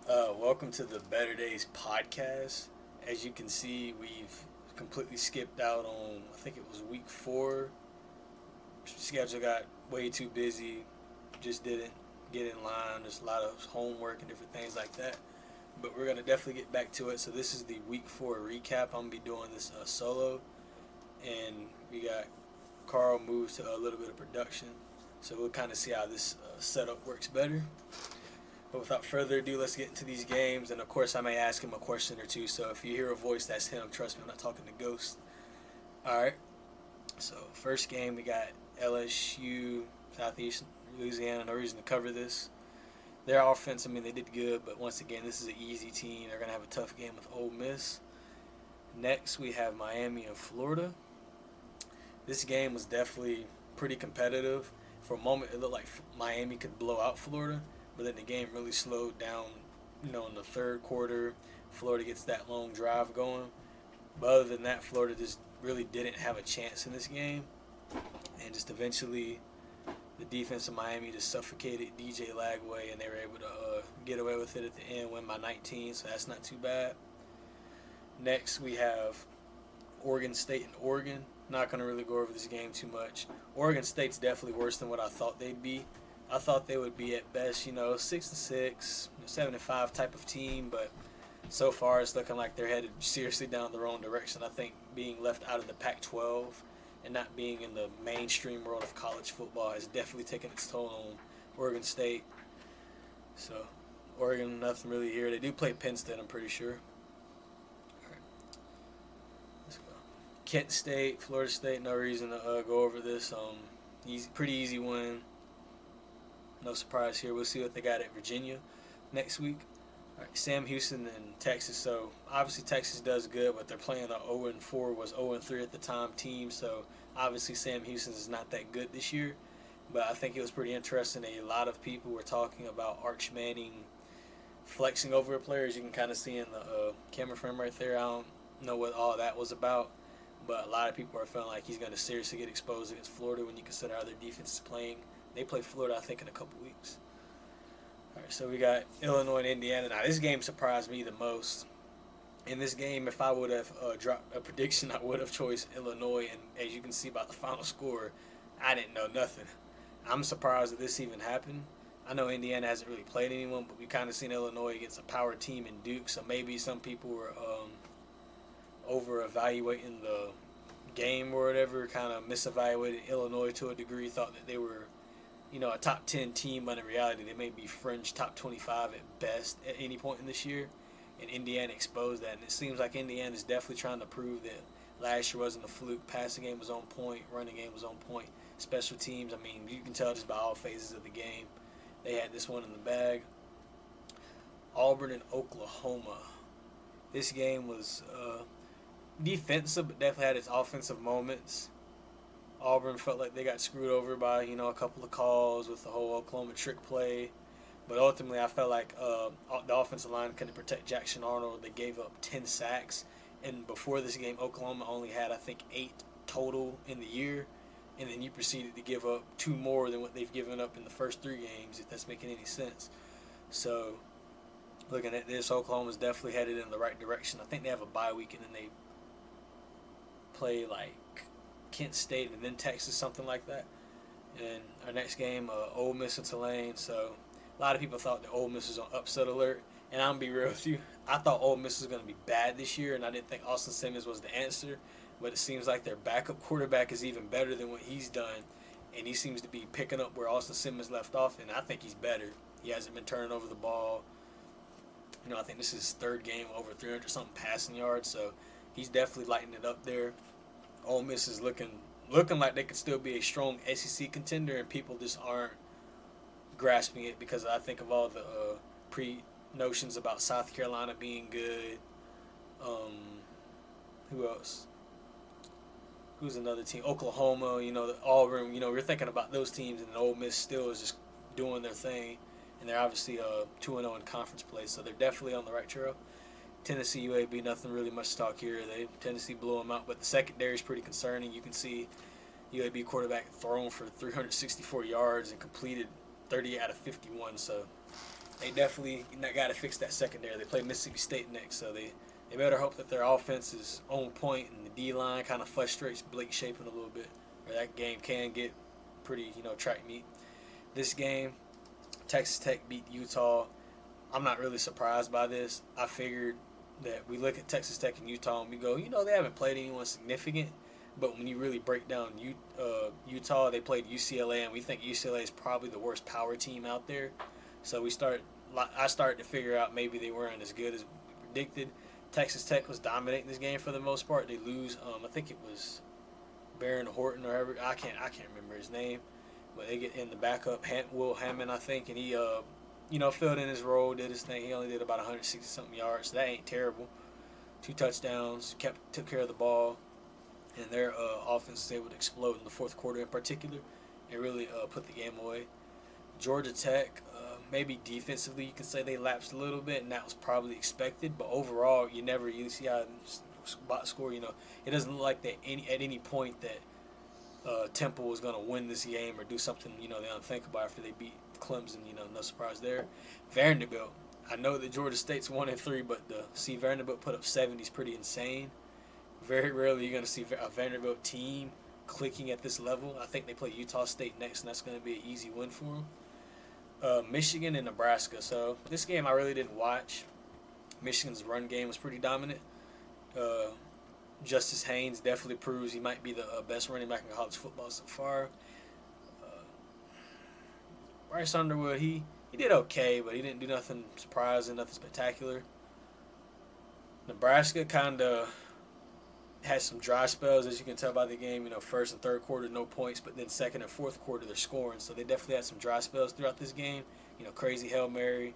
Welcome to the Better Days podcast. As you can see, we've completely skipped out on, I think it was week 4. Schedule got way too busy, just didn't get in line. There's a lot of homework and different things like that. But we're going to definitely get back to it. So, this is the week 4 recap. I'm going to be doing this solo. And we got Carl moves to a little bit of production. So, we'll kind of see how this setup works better. But without further ado, let's get into these games. And of course, I may ask him a question or two. So if you hear a voice, that's him. Trust me, I'm not talking to ghosts. All right. So first game, we got LSU, Southeast Louisiana. No reason to cover this. Their offense, I mean, they did good. But once again, this is an easy team. They're going to have a tough game with Ole Miss. Next, we have Miami and Florida. This game was definitely pretty competitive. For a moment, it looked like Miami could blow out Florida. But then the game really slowed down, in the third quarter. Florida gets that long drive going. But other than that, Florida just really didn't have a chance in this game. And just eventually, the defense of Miami just suffocated DJ Lagway, and they were able to get away with it at the end, win by 19, so that's not too bad. Next, we have Oregon State and Oregon. Not going to really go over this game too much. Oregon State's definitely worse than what I thought they'd be. I thought they would be at best, 6-6, 7-5 type of team, but so far it's looking like they're headed seriously down the wrong direction. I think being left out of the Pac-12 and not being in the mainstream world of college football has definitely taken its toll on Oregon State. So, Oregon, nothing really here. They do play Penn State, I'm pretty sure. All right, let's go. Kent State, Florida State, no reason to go over this. Pretty easy win. No surprise here. We'll see what they got at Virginia next week. All right, Sam Houston and Texas. So, obviously, Texas does good, but they're playing a 0-4, was 0-3 at the time team. So, obviously, Sam Houston is not that good this year. But I think it was pretty interesting. A lot of people were talking about Arch Manning flexing over a player, as you can kind of see in the camera frame right there. I don't know what all that was about. But a lot of people are feeling like he's going to seriously get exposed against Florida when you consider how their defense is playing. They play Florida, I think, in a couple weeks. All right, so we got Illinois and Indiana. Now, this game surprised me the most. In this game, if I would have dropped a prediction, I would have chosen Illinois. And as you can see by the final score, I didn't know nothing. I'm surprised that this even happened. I know Indiana hasn't really played anyone, but we kind of seen Illinois against a power team in Duke. So maybe some people were over-evaluating the game or whatever, kind of misevaluated Illinois to a degree, thought that they were a top 10 team, when in reality they may be fringe top 25 at best at any point in this year. And Indiana exposed that. And it seems like Indiana is definitely trying to prove that last year wasn't a fluke. Passing game was on point. Running game was on point. Special teams, I mean, you can tell just by all phases of the game. They had this one in the bag. Auburn and Oklahoma. This game was defensive, but definitely had its offensive moments. Auburn felt like they got screwed over by, a couple of calls with the whole Oklahoma trick play. But ultimately, I felt like the offensive line couldn't protect Jackson Arnold. They gave up 10 sacks. And before this game, Oklahoma only had, I think, 8 total in the year. And then you proceeded to give up 2 more than what they've given up in the first 3 games, if that's making any sense. So, looking at this, Oklahoma's definitely headed in the right direction. I think they have a bye week, and then they play, Kent State and then Texas, something like that. And our next game, Ole Miss and Tulane. So a lot of people thought that Ole Miss was on upset alert. And I'm going to be real with you. I thought Ole Miss was going to be bad this year, and I didn't think Austin Simmons was the answer. But it seems like their backup quarterback is even better than what he's done. And he seems to be picking up where Austin Simmons left off, and I think he's better. He hasn't been turning over the ball. I think this is his 3rd game over 300-something passing yards. So he's definitely lighting it up there. Ole Miss is looking like they could still be a strong SEC contender, and people just aren't grasping it because I think of all the pre-notions about South Carolina being good. Who else? Who's another team? Oklahoma, Auburn. We're thinking about those teams, and Ole Miss still is just doing their thing, and they're obviously 2-0 in conference play, so they're definitely on the right trail. Tennessee, UAB, nothing really much to talk here. Tennessee blew them out, but the secondary is pretty concerning. You can see UAB quarterback thrown for 364 yards and completed 30 out of 51. So they definitely got to fix that secondary. They play Mississippi State next, so they better hope that their offense is on point and the D-line kind of frustrates Blake Shapen a little bit, or that game can get pretty, track meet. This game, Texas Tech beat Utah. I'm not really surprised by this. I figured that we look at Texas Tech and Utah and we go, they haven't played anyone significant. But when you really break down Utah, they played UCLA, and we think UCLA is probably the worst power team out there. So I started to figure out maybe they weren't as good as we predicted. Texas Tech was dominating this game for the most part. They lose. I think it was Baron Horton or whatever. I can't remember his name, but they get in the backup. Will Hammond, I think, and he filled in his role, did his thing. He only did about 160 something yards. So that ain't terrible. 2 touchdowns. Took care of the ball, and their offense was able to explode in the fourth quarter in particular, and really put the game away. Georgia Tech. Maybe defensively you can say they lapsed a little bit, and that was probably expected. But overall, you see how box score. It doesn't look like that at any point that Temple was going to win this game or do something they unthinkable after they beat Clemson. No surprise there. Vanderbilt. I know that Georgia State's 1-3, but to see Vanderbilt put up 70 is pretty insane. Very rarely you're going to see a Vanderbilt team clicking at this level. I think they play Utah State next, and that's going to be an easy win for them. Michigan and Nebraska. So this game I really didn't watch. Michigan's run game was pretty dominant. Justice Haynes definitely proves he might be the best running back in college football so far. Bryce Underwood, he did okay, but he didn't do nothing surprising, nothing spectacular. Nebraska kind of had some dry spells, as you can tell by the game. First and third quarter, no points, but then second and fourth quarter, they're scoring. So they definitely had some dry spells throughout this game. Crazy Hail Mary.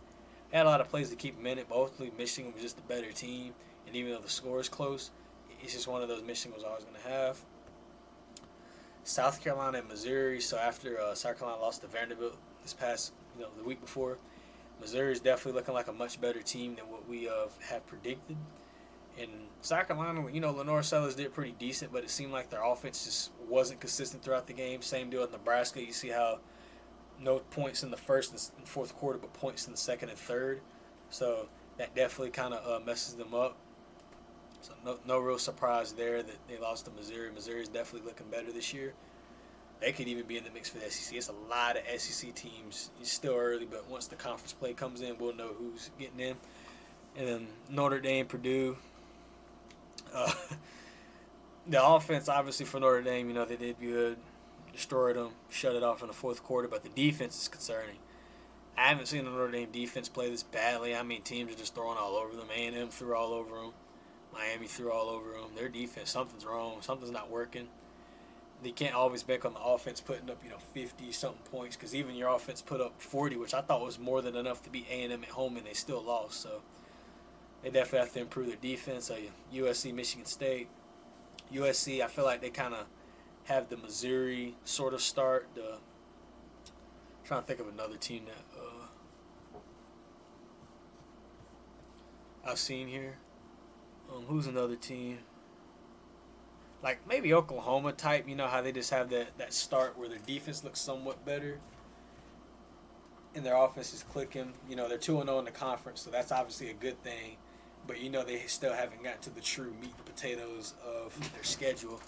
They had a lot of plays to keep them in it, but ultimately Michigan was just the better team. And even though the score is close, it's just one of those Michigan was always going to have. South Carolina and Missouri. So after South Carolina lost to Vanderbilt this past, the week before, Missouri is definitely looking like a much better team than what we have predicted. And South Carolina, Lenore Sellers did pretty decent, but it seemed like their offense just wasn't consistent throughout the game. Same deal with Nebraska. You see how no points in the first and fourth quarter, but points in the second and third. So that definitely kind of messes them up. So no real surprise there that they lost to Missouri. Missouri is definitely looking better this year. They could even be in the mix for the SEC. It's a lot of SEC teams. It's still early, but once the conference play comes in, we'll know who's getting in. And then Notre Dame, Purdue. The offense, obviously, for Notre Dame, they did good. Destroyed them, shut it off in the fourth quarter, but the defense is concerning. I haven't seen the Notre Dame defense play this badly. I mean, teams are just throwing all over them. A&M threw all over them. Miami threw all over them. Their defense, something's wrong. Something's not working. They can't always bank on the offense putting up, 50-something points, because even your offense put up 40, which I thought was more than enough to beat A&M at home, and they still lost. So they definitely have to improve their defense. So USC, Michigan State. USC, I feel like they kind of have the Missouri sort of start. Trying to think of another team that I've seen here. Who's another team? Like maybe Oklahoma type. How they just have that start where their defense looks somewhat better and their offense is clicking. They're 2-0 in the conference, so that's obviously a good thing. But they still haven't gotten to the true meat and potatoes of their schedule.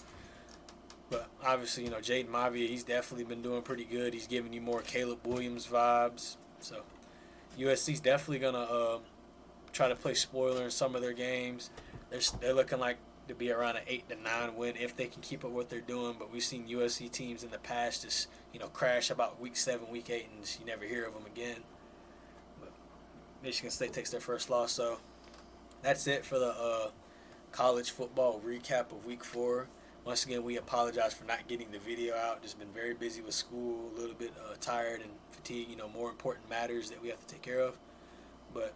But obviously, Jaden Mavia, he's definitely been doing pretty good. He's giving you more Caleb Williams vibes. So USC's definitely gonna try to play spoiler in some of their games. They're looking like to be around an 8-9 win if they can keep up what they're doing. But we've seen USC teams in the past just crash about week 7, week 8, and just, you never hear of them again. But Michigan State takes their first loss. So that's it for the college football recap of week 4. Once again, we apologize for not getting the video out. Just been very busy with school, a little bit tired and fatigued. More important matters that we have to take care of. But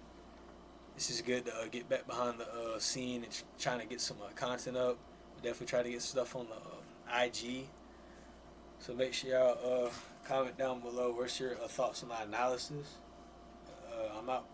this is good to get back behind the scene and trying to get some content up. We definitely try to get stuff on the IG. So make sure y'all comment down below. What's your thoughts on my analysis? I'm out.